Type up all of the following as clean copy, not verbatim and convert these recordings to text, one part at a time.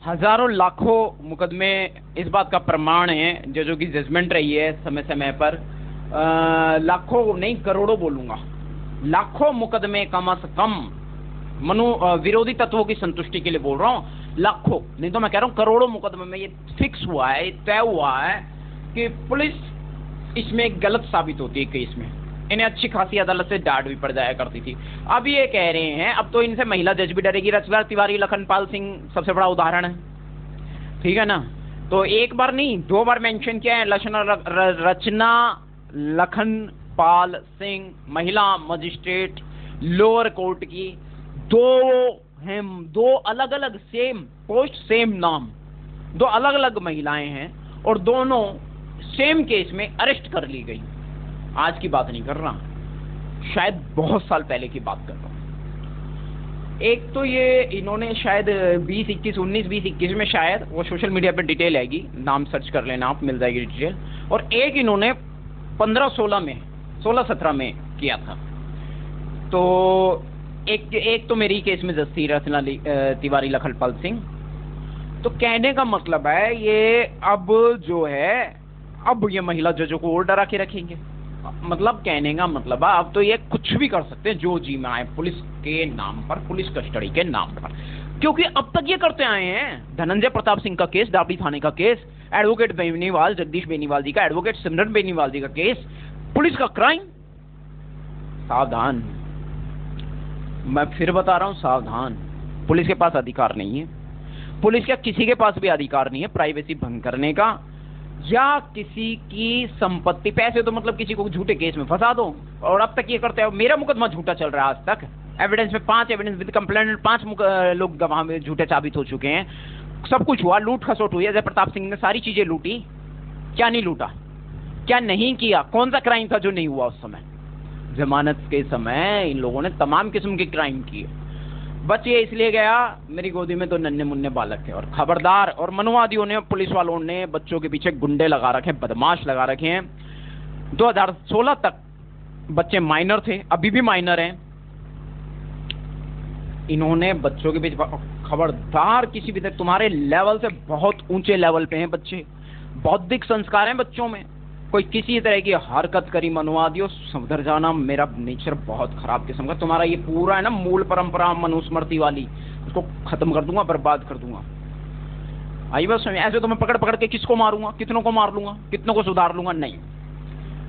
हजारों लाखों मुकदमे इस बात का प्रमाण है, जजों की जजमेंट रही है समय समय पर। लाखों नहीं, करोड़ों बोलूंगा, लाखों मुकदमे कम से कम विरोधी तत्वों की संतुष्टि के लिए बोल रहा हूं, लाखों नहीं तो मैं कह रहा हूं करोड़ों मुकदमे में ये फिक्स हुआ है, ये तय हुआ है कि पुलिस इसमें गलत साबित होती है केस में। इन्हें अच्छी खासी अदालत से डांट भी पड़ जाया करती थी। अब ये कह रहे हैं अब तो इनसे महिला जज भी डरेगी। रचना तिवारी, लखनपाल सिंह सबसे बड़ा उदाहरण है, ठीक है ना। तो एक बार नहीं, 2 बार मेंशन किया है। रचना लखनपाल सिंह, महिला मजिस्ट्रेट लोअर कोर्ट की, 2 अलग अलग सेम पोस्ट सेम नाम, 2 अलग अलग महिलाएं हैं और दोनों सेम केस में अरेस्ट कर ली गई। आज की बात नहीं कर रहा, शायद बहुत साल पहले की बात कर रहा हूं। एक तो ये इन्होंने शायद 2021 में शायद, वो सोशल मीडिया पे डिटेल आएगी, नाम सर्च कर लेना आप, मिल जाएगी डिटेल। और एक इन्होंने 16-17 में किया था। तो एक तो मेरी केस में जस्ती रचना तिवारी, लखनपाल सिंह। तो कहने का मतलब है ये अब जो है, अब ये महिला जजों को और डरा के रखेंगे। मतलब कहने का मतलब है अब तो ये कुछ भी कर सकते हैं जो जी में आए, पुलिस के नाम पर, पुलिस कस्टडी के नाम पर। क्योंकि अब तक ये करते आए हैं। धनंजय प्रताप सिंह का केस, डाबड़ी थाने का केस, एडवोकेट बेनीवाल, जगदीश बेनीवाल जी का, एडवोकेट सिमरन बेनीवाल जी का केस, पुलिस का क्राइम। सावधान, मैं फिर बता रहा हूं, सावधान। पुलिस के पास अधिकार नहीं है, पुलिस का किसी के पास भी अधिकार नहीं है प्राइवेसी भंग करने का या किसी की संपत्ति, पैसे तो मतलब किसी को झूठे केस में फंसा दो। और अब तक ये करते हैं। मेरा मुकदमा झूठा चल रहा है आज तक, एविडेंस में 5 एविडेंस विद कंप्लेंट, 5 लोग गवाह में झूठे साबित हो चुके हैं। सब कुछ हुआ, लूट खसोट हुई। अजय प्रताप सिंह ने सारी चीजें लूटी, क्या नहीं लूटा, क्या नहीं किया, कौन सा क्राइम था जो नहीं हुआ उस समय। जमानत के समय इन लोगों ने तमाम किस्म के क्राइम किए। बच ये इसलिए गया, मेरी गोदी में तो नन्हे मुन्ने बालक थे। और खबरदार, और मनुवादियों ने, पुलिस वालों ने बच्चों के पीछे गुंडे लगा रखे, बदमाश लगा रखे हैं। 2016 तक बच्चे माइनर थे, अभी भी माइनर हैं। इन्होंने बच्चों के पीछे, खबरदार किसी भी तरह, तुम्हारे लेवल से बहुत ऊंचे लेवल पे हैं बच्चे, बौद्धिक संस्कार हैं बच्चों में। कोई किसी तरह की हरकत करी मनुवादियों, सुधर जाना। मेरा नेचर बहुत खराब किस्म का, तुम्हारा ये पूरा है ना मूल परंपरा मनुस्मृति वाली, उसको खत्म कर दूंगा, बर्बाद कर दूंगा। आई बस, ऐसे तो मैं पकड़ पकड़ के किसको मारूंगा, कितनों को मार लूंगा, कितनों को सुधार लूंगा, नहीं।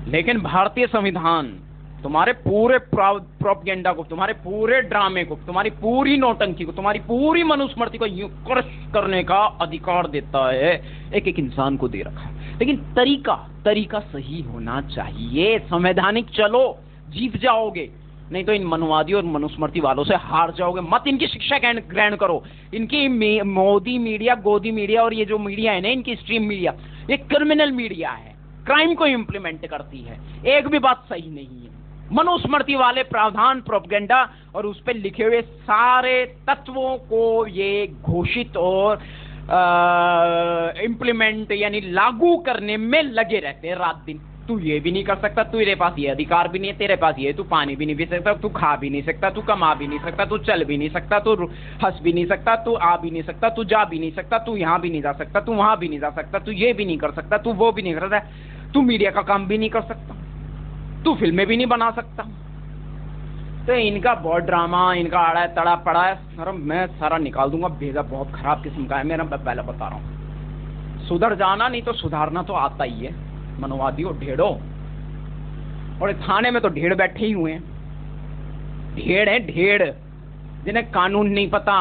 लेकिन भारतीय संविधान तुम्हारे पूरे प्रोपेगेंडा को, तुम्हारे पूरे ड्रामे को, तुम्हारी पूरी नौटंकी को, तुम्हारी पूरी मनुस्मृति को यूं क्रश करने का अधिकार देता है, एक एक इंसान को दे रखा है। लेकिन तरीका सही होना चाहिए। संवैधानिक चलो, जीत जाओगे, नहीं तो इन मनुवादियों और मनुस्मृति वालों से हार जाओगे। मत इनकी शिक्षा ग्रहण करो। इनकी मोदी मीडिया, गोदी मीडिया और ये जो मीडिया है ना, इनकी स्ट्रीम मीडिया, ये क्रिमिनल मीडिया है, क्राइम को इम्प्लीमेंट करती है। एक भी बात सही नहीं है। मनुस्मृति वाले प्रावधान, प्रोपेगेंडा और उस पर लिखे हुए सारे तत्वों को ये घोषित और इम्प्लीमेंट यानी लागू करने में लगे रहते हैं रात दिन। तू ये भी नहीं कर सकता, तेरे पास ये अधिकार भी नहीं है, तेरे पास ये, तू पानी भी नहीं पी सकता, तू खा भी नहीं सकता, तू कमा भी नहीं सकता, तू चल भी नहीं सकता, तू हंस भी नहीं सकता, तू आ भी नहीं सकता, तू जा भी नहीं सकता, तू यहाँ भी नहीं जा सकता, तू वहां भी नहीं जा सकता, तू ये भी नहीं कर सकता, तू वो भी नहीं कर सकता, तू मीडिया का काम भी नहीं कर सकता, तू फिल्में भी नहीं बना सकता। तो इनका बहुत ड्रामा, इनका आड़ा तड़ा पड़ा है सर, मैं सारा निकाल दूंगा। भेजा बहुत खराब किस्म का है मेरा, मैं पहले बता रहा हूँ। सुधर जाना, नहीं तो सुधारना तो आता ही है। मनुवादियों, ढेड़ो, और थाने में तो ढेड़ बैठे ही हुए हैं। ढेड़ है ढेड़, जिन्हें कानून नहीं पता,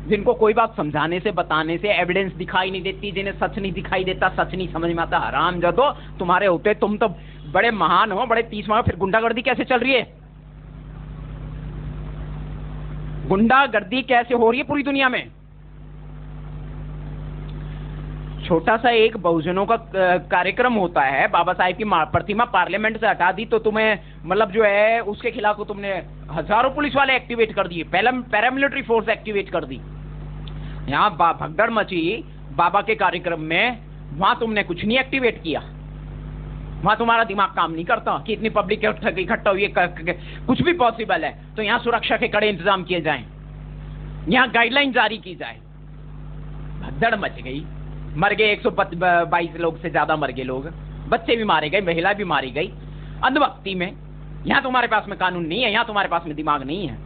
जिनको कोई बात समझाने से, बताने से, एविडेंस दिखाई नहीं देती, जिन्हें सच नहीं दिखाई देता, सच नहीं समझ में आता। हरामजादो, तुम्हारे होते तुम तो बड़े महान हो, बड़े 30 में, फिर गुंडागर्दी कैसे चल रही है? गुंडागर्दी कैसे हो रही है पूरी दुनिया में? छोटा सा एक बहुजनों का कार्यक्रम होता है, बाबा साहेब की प्रतिमा पार्लियामेंट से हटा दी तो तुम्हें मतलब जो है उसके खिलाफ तो तुमने हजारों पुलिस वाले एक्टिवेट कर दिए, पैरामिलिट्री फोर्स एक्टिवेट कर दी। यहाँ भगदड़ मची बाबा के कार्यक्रम में, वहां तुमने कुछ नहीं एक्टिवेट किया। वहां तुम्हारा दिमाग काम नहीं करता कि इतनी पब्लिक इकट्ठा हुई है, कुछ भी पॉसिबल है तो यहाँ सुरक्षा के कड़े इंतजाम किए जाएं, यहाँ गाइडलाइन जारी की जाए। भगदड़ मच गई, मर गए 122 लोग से ज्यादा मर गए लोग, बच्चे भी मारे गए, महिला भी मारी गई अंधभक्ति में। यहाँ तुम्हारे पास में कानून नहीं है, यहाँ तुम्हारे पास में दिमाग नहीं है,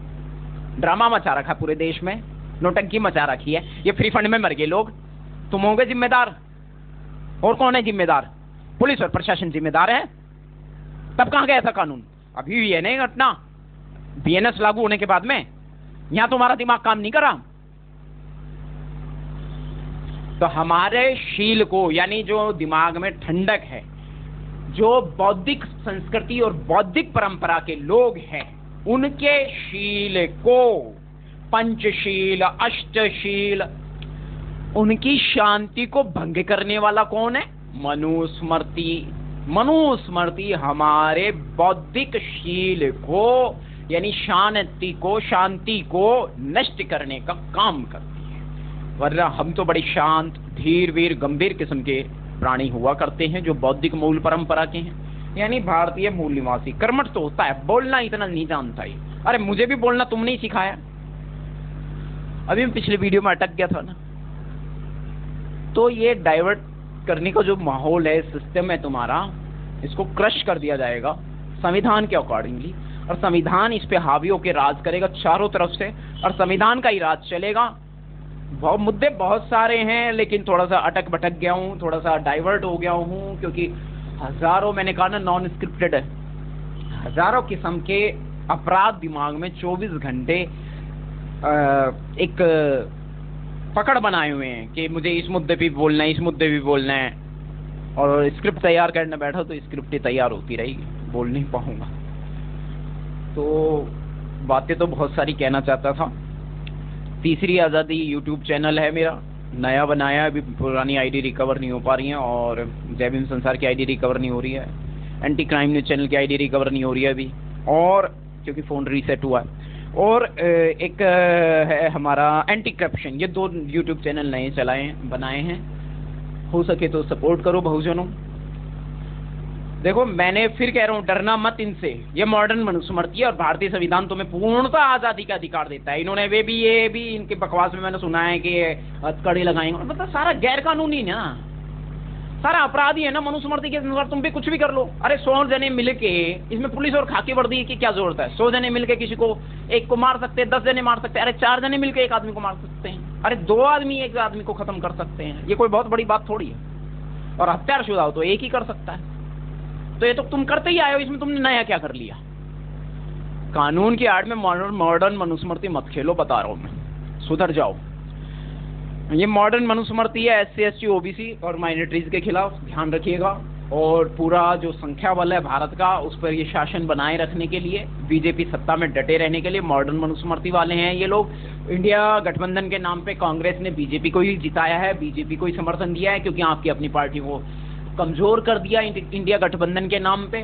ड्रामा मचा रखा पूरे देश में, नौटंकी मचा रखी है, ये फ्री फंड में मर गए लोग, तुम होगे जिम्मेदार? और कौन है जिम्मेदार? पुलिस और प्रशासन जिम्मेदार है। तब कहां गया था कानून? अभी भी है नहीं घटना, बीएनएस लागू होने के बाद में यहां तुम्हारा दिमाग काम नहीं करा। तो हमारे शील को, यानी जो दिमाग में ठंडक है, जो बौद्धिक संस्कृति और बौद्धिक परंपरा के लोग हैं, उनके शील को, पंचशील, अष्टशील, उनकी शांति को भंग करने वाला कौन है? मनुस्मृति। मनुस्मृति हमारे बौद्धिक शील को, यानी शांति को नष्ट करने का काम करती है। वरना हम तो बड़े शांत, धीर वीर, गंभीर किस्म के प्राणी हुआ करते हैं, जो बौद्धिक मूल परंपरा के हैं, यानी भारतीय मूल निवासी। कर्मठ तो होता है, बोलना इतना नहीं जानता ही। अरे मुझे भी बोलना तुमने ही सिखाया। अभी मैं पिछले वीडियो में अटक गया था ना। तो ये डाइवर्ट करने का जो माहौल है, सिस्टम है तुम्हारा, इसको क्रश कर दिया जाएगा संविधान के अकॉर्डिंगली, और संविधान इस पे हावी होकर राज करेगा चारों तरफ से, और संविधान का ही राज चलेगा। बहुत मुद्दे बहुत सारे हैं, लेकिन थोड़ा सा अटक भटक गया हूँ, थोड़ा सा डाइवर्ट हो गया हूँ, क्योंकि हजारों, मैंने कहा ना, नॉन स्क्रिप्टेड है, हजारों किस्म के अपराध दिमाग में 24 घंटे एक पकड़ बनाए हुए हैं कि मुझे इस मुद्दे पे बोलना है, इस मुद्दे पे बोलना है, और स्क्रिप्ट तैयार करने बैठा तो स्क्रिप्ट ही तैयार होती रहेगी, बोल नहीं पाऊंगा। तो बातें तो बहुत सारी कहना चाहता था। तीसरी आज़ादी यूट्यूब चैनल है मेरा, नया बनाया, अभी पुरानी आईडी रिकवर नहीं हो पा रही है, और जय भीम संसार की आईडी रिकवर नहीं हो रही है, एंटी क्राइम न्यूज चैनल की आईडी रिकवर नहीं हो रही है अभी, और क्योंकि फ़ोन रीसेट हुआ है, और एक है हमारा एंटी करप्शन। ये 2 यूट्यूब चैनल नए बनाए हैं। हो सके तो सपोर्ट करो बहुजनों। देखो, मैंने फिर कह रहा हूँ, डरना मत इनसे। ये मॉडर्न मनुस्मृति और भारतीय संविधान तुम्हें पूर्णतः आज़ादी का अधिकार देता है। इन्होंने ये भी इनके बकवास में मैंने सुना है कि हथकड़ी लगाएंगे, मतलब सारा गैर कानूनी है ना, सारा अपराधी है ना मनुस्मृति के अनुसार। तुम भी कुछ भी कर लो। अरे 100 जने मिलके, इसमें पुलिस और खाकी वर्दी की क्या जरूरत है? 100 जने मिलके किसी को, एक को मार सकते हैं, 10 जने मार सकते हैं। अरे 4 जने मिलके एक आदमी को मार सकते हैं। अरे 2 आदमी एक आदमी को खत्म कर सकते हैं। ये कोई बहुत बड़ी बात थोड़ी है। और हत्यारशुदा हो तो एक ही कर सकता है। तो ये तो तुम करते ही आए हो, इसमें तुमने नया क्या कर लिया? कानून की आड़ में मॉडर्न मनुस्मृति मत खेलो, बता रहा हूं मैं, सुधर जाओ। ये मॉडर्न मनुस्मृति है SC ST OBC और माइनॉरिटीज के खिलाफ, ध्यान रखिएगा। और पूरा जो संख्या बल है भारत का, उस पर ये शासन बनाए रखने के लिए, बीजेपी सत्ता में डटे रहने के लिए मॉडर्न मनुस्मृति वाले हैं ये लोग। इंडिया गठबंधन के नाम पे कांग्रेस ने बीजेपी को ही जिताया है, बीजेपी को ही समर्थन दिया है, क्योंकि आपकी अपनी पार्टी को कमजोर कर दिया इंडिया गठबंधन के नाम पे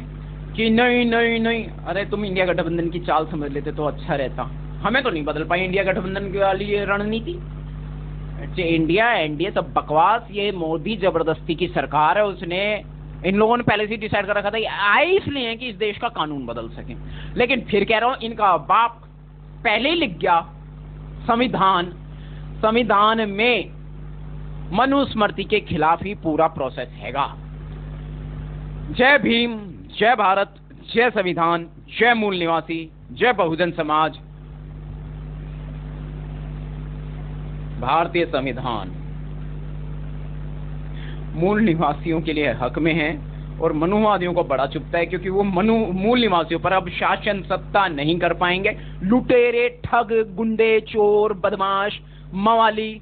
कि नहीं नहीं नहीं। अरे तुम इंडिया गठबंधन की चाल समझ लेते तो अच्छा रहता। हमें तो नहीं बदल पाई इंडिया गठबंधन की वाली ये रणनीति। इंडिया एनडीए सब बकवास। ये मोदी जबरदस्ती की सरकार है, उसने, इन लोगों ने पहले से डिसाइड कर रखा था आए इसलिए कि इस देश का कानून बदल सके। लेकिन फिर कह रहा हूं, इनका बाप पहले ही लिख गया संविधान में मनुस्मृति के खिलाफ ही पूरा प्रोसेस हैगा। जय भीम, जय भारत, जय संविधान, जय मूल निवासी, जय बहुजन समाज। भारतीय संविधान मूल निवासियों के लिए हक में है और मनुवादियों को बड़ा चुभता है, क्योंकि वो मूल निवासियों पर अब शासन सत्ता नहीं कर पाएंगे। लुटेरे, ठग, गुंडे, चोर, बदमाश, मवाली,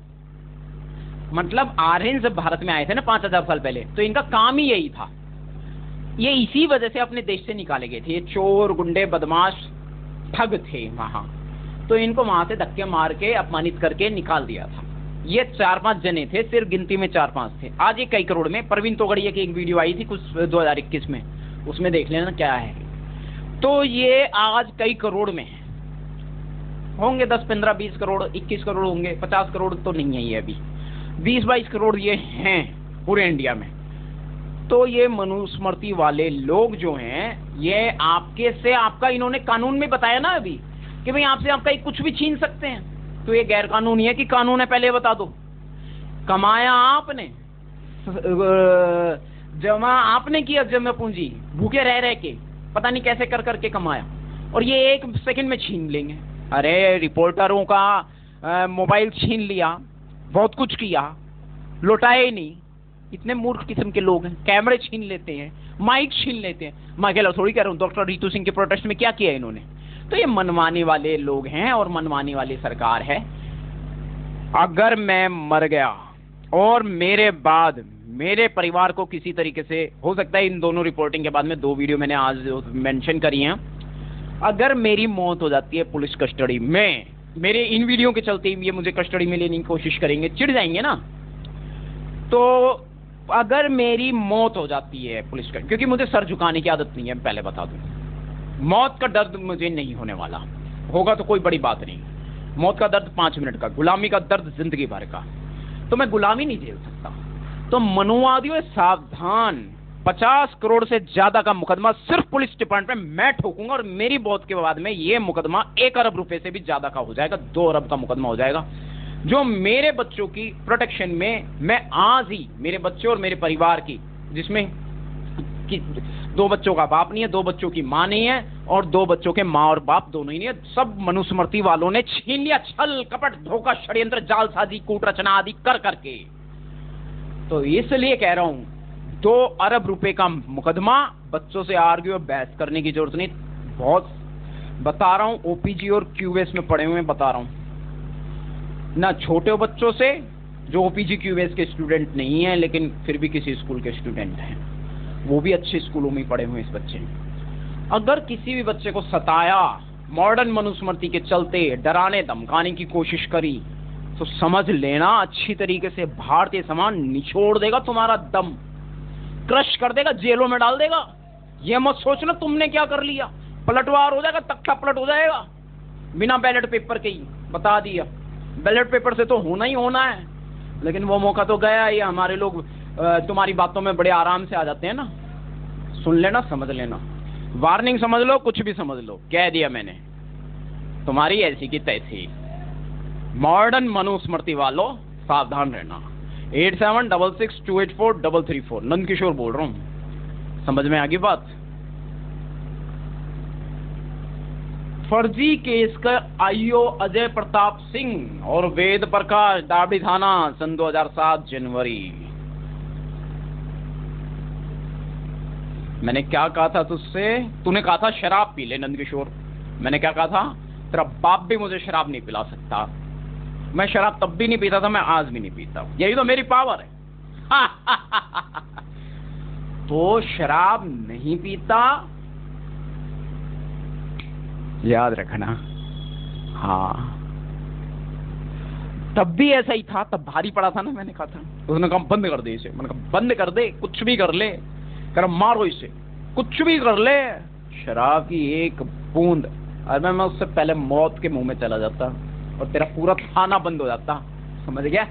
मतलब आर्यन जब भारत में आए थे ना 5000 साल पहले, तो इनका काम ही यही था। ये इसी वजह से अपने देश से निकाले गए थे। ये चोर, गुंडे, बदमाश, ठग थे वहां, तो इनको वहां से धक्के मार के, अपमानित करके निकाल दिया था। ये 4-5 जने थे, सिर्फ गिनती में 4-5 थे। आज ये कई करोड़ में। प्रवीण तोगड़िया की एक वीडियो आई थी कुछ 2021 में, उसमें देख लेना क्या है। तो ये आज कई करोड़ में है, होंगे 10, 15, 20 करोड़, 21 करोड़ होंगे, 50 करोड़ तो नहीं है ये अभी, 20-22 करोड़ ये हैं पूरे इंडिया में। तो ये मनुस्मृति वाले लोग जो हैं, ये आपके से, आपका इन्होंने कानून में बताया ना अभी कि भाई आपसे आपका कुछ भी छीन सकते हैं। तो ये गैर कानूनी है कि कानून है, पहले बता दो। कमाया आपने, जमा आपने किया जमा पूंजी, भूखे रह रह के पता नहीं कैसे कर करके कमाया, और ये 1 सेकंड में छीन लेंगे। अरे रिपोर्टरों का मोबाइल छीन लिया, बहुत कुछ किया, लौटाए ही नहीं। इतने मूर्ख किस्म के लोग हैं। कैमरे छीन लेते हैं, माइक छीन लेते हैं। मैं अकेला थोड़ी कह रहा हूँ, डॉक्टर रितु सिंह के प्रोटेस्ट में क्या किया इन्होंने। तो ये मनमाने वाले लोग हैं और मनमाने वाली सरकार है। अगर मैं मर गया और मेरे बाद मेरे परिवार को किसी तरीके से, हो सकता है इन दोनों रिपोर्टिंग के बाद में 2 वीडियो मैंने आज मेंशन करी हैं, अगर मेरी मौत हो जाती है पुलिस कस्टडी में, मेरे इन वीडियो के चलते ये मुझे कस्टडी में लेने की कोशिश करेंगे, चिढ़ जाएंगे ना। तो अगर मेरी मौत हो जाती है पुलिस का, क्योंकि मुझे सर झुकाने की आदत नहीं है, पहले बता दूं, मौत का दर्द मुझे नहीं होने वाला, होगा तो कोई बड़ी बात नहीं। मौत का दर्द 5 मिनट का, गुलामी का दर्द जिंदगी भर का, तो मैं गुलामी नहीं झेल सकता। तो मनुवादियों सावधान, 50 करोड़ से ज्यादा का मुकदमा सिर्फ पुलिस डिपार्टमेंट में मैं ठोकूंगा, और मेरी मौत के बाद में ये मुकदमा 1 अरब रुपए से भी ज्यादा का हो जाएगा, 2 अरब का मुकदमा हो जाएगा, जो मेरे बच्चों की प्रोटेक्शन में मैं आज ही, मेरे बच्चे और मेरे परिवार की, जिसमें कि 2 बच्चों का बाप नहीं है, 2 बच्चों की मां नहीं है, और 2 बच्चों के मां और बाप दोनों ही नहीं है, सब मनुस्मृति वालों ने छीन लिया, छल कपट धोखा षड्यंत्र जालसाजी कूटरचना आदि कर करके। तो इसलिए कह रहा हूं 2 अरब रुपए का मुकदमा, बच्चों से आर्ग्यू और बहस करने की जरूरत नहीं। बहुत बता रहा हूं, ओपीजी और क्यूएस में पढ़े हुए बता रहा हूं ना, छोटे बच्चों से जो ओपीजी क्यूएस के स्टूडेंट नहीं है लेकिन फिर भी किसी स्कूल के स्टूडेंट हैं, वो भी अच्छे स्कूलों में पढ़े हुए इस बच्चे। अगर किसी भी बच्चे को सताया, मॉडर्न मनुस्मृति के चलते डराने धमकाने की कोशिश करी, तो समझ लेना अच्छी तरीके से भारतीय समाज निचोड़ देगा, तुम्हारा दम क्रश कर देगा, जेलों में डाल देगा। ये मत सोचना तुमने क्या कर लिया, पलटवार हो जाएगा, तख्ता पलट हो जाएगा, बिना बैलेट पेपर के ही बता दिया। बैलेट पेपर से तो होना ही होना है, लेकिन वो मौका तो गया। ये हमारे लोग तुम्हारी बातों में बड़े आराम से आ जाते हैं ना, सुन लेना, समझ लेना, वार्निंग समझ लो, कुछ भी समझ लो, कह दिया मैंने, तुम्हारी ऐसी की तैसी। मॉडर्न मनुस्मृति वालों सावधान रहना। 8766284334 नंद किशोर बोल रहा हूं, समझ में आ गई बात। फर्जी केस का आईओ अजय प्रताप सिंह और वेद प्रकाश, दाबड़ी थाना, सन 2007 जनवरी। मैंने क्या कहा था तुझसे, तूने कहा था शराब पी ले नंद किशोर। मैंने क्या कहा था, तेरा बाप भी मुझे शराब नहीं पिला सकता। मैं शराब तब भी नहीं पीता था, मैं आज भी नहीं पीता, यही तो मेरी पावर है। तो शराब नहीं पीता, याद रखना। हाँ, तब भी ऐसा ही था, तब भारी पड़ा था ना, मैंने कहा था। उसने कहा बंद कर दे इसे, मैंने कहा बंद कर दे, कुछ भी कर ले, कर मारो इसे, कुछ भी कर ले, शराब की एक बूंद, अरे मैं उससे पहले मौत के मुंह में चला जाता और तेरा पूरा थाना बंद हो जाता, समझ गया।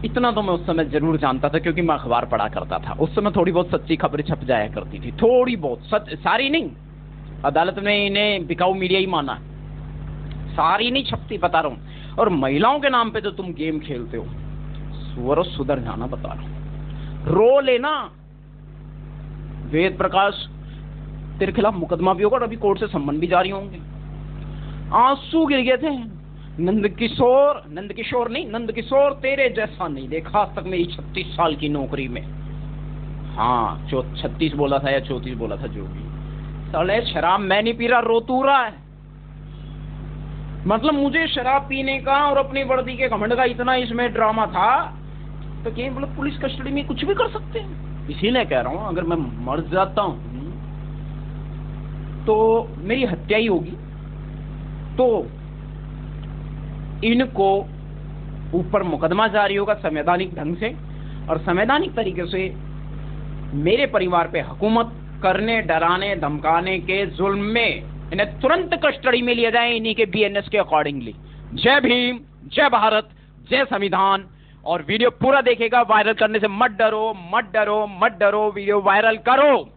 इतना तो मैं उस समय जरूर जानता था, क्योंकि मैं अखबार पढ़ा करता था उस समय। थोड़ी बहुत सच्ची खबरें छप जाया करती थी, थोड़ी बहुत, सच सारी नहीं। अदालत में इन्हें बिकाऊ मीडिया ही माना, सारी नहीं छपती, बता रहा हूं। और महिलाओं के नाम पे जो तुम गेम खेलते हो, सुअर सुधर जाना, बता रहा हूं। रो लेना। वेद प्रकाश तेरे खिलाफ मुकदमा भी होगा और अभी कोर्ट से सम्मन भी जारी होंगे। आंसू गिर गए थे। नंद किशोर नहीं, नंद किशोर तेरे जैसा नहीं देखा आज तक मेरी 36 साल की नौकरी में। हाँ, 36 बोला था या 34 बोला था, जो भी। साले शराब मैं नहीं पी रहा, रो तू रहा है। मतलब मुझे शराब पीने का और अपनी वर्दी के घमंड का इतना इसमें ड्रामा था, तो क्या मतलब पुलिस कस्टडी में कुछ भी कर सकते हैं। इसीलिए कह रहा हूं, अगर मैं मर जाता हूं तो मेरी हत्या ही होगी, तो इनको ऊपर मुकदमा जारी होगा संवैधानिक ढंग से, और संवैधानिक तरीके से मेरे परिवार पे हुकूमत करने, डराने, धमकाने के जुल्म में इन्हें तुरंत कस्टडी में लिया जाए, इन्हीं के बीएनएस के अकॉर्डिंगली। जय भीम, जय भारत, जय संविधान। और वीडियो पूरा देखेगा, वायरल करने से मत डरो, मत डरो, मत डरो, वीडियो वायरल करो।